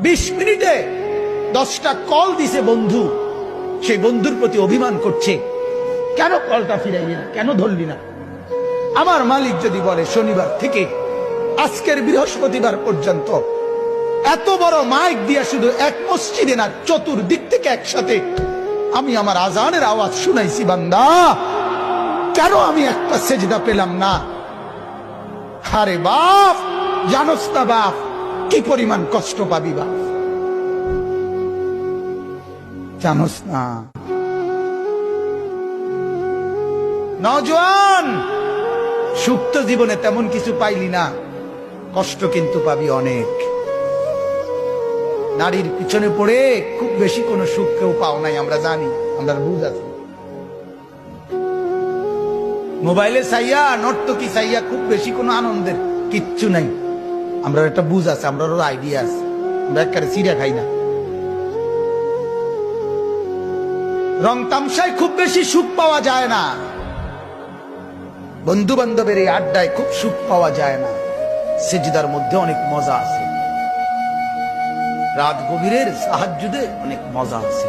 20 মিনিটে 10টা কল দিছে বন্ধু, সেই বন্ধুর প্রতি অভিমান করছে, কেন কলটা ফিরাইলি না, কেন ধরলি না। আমার মালিক যদি বলে শনিবার থেকে আজকের বৃহস্পতিবার পর্যন্ত এত বড় মাইক দিয়া শুধু এক মসজিদে না, চতুর্দিক থেকে একসাথে আমি আমার আজানের আওয়াজ শুনাইছি, বান্দা কেন আমি একটা সেজদা পেলাম না। আরে বাপ, জানোস না বাপ কি পরিমাণ কষ্ট পাবি বাপ, জানোস না। নওজোয়ান, সুখ তো জীবনে তেমন কিছু পাইলি না, কষ্ট কিন্তু পাবি অনেক। নারীর পিছনে পড়ে খুব বেশি কোনো সুখ কেউ পাও নাই, আমরা জানি, আমরা বুঝ আছি। মোবাইলে চাইয়া, নর্তকী চাইয়া খুব বেশি কোনো আনন্দের কিচ্ছু নাই, আমরা একটা বুঝ আছে, আমরা আইডিয়া আছে, আমরা একটা চিড়া খাই না। রং তামসায় খুব বেশি সুখ পাওয়া যায় না, বন্ধু বান্ধবের এই আড্ডায় খুব সুখ পাওয়া যায় না, সেজদার মধ্যে অনেক মজা আছে, রাত গভীরের তাহাজ্জুদে অনেক মজা আছে।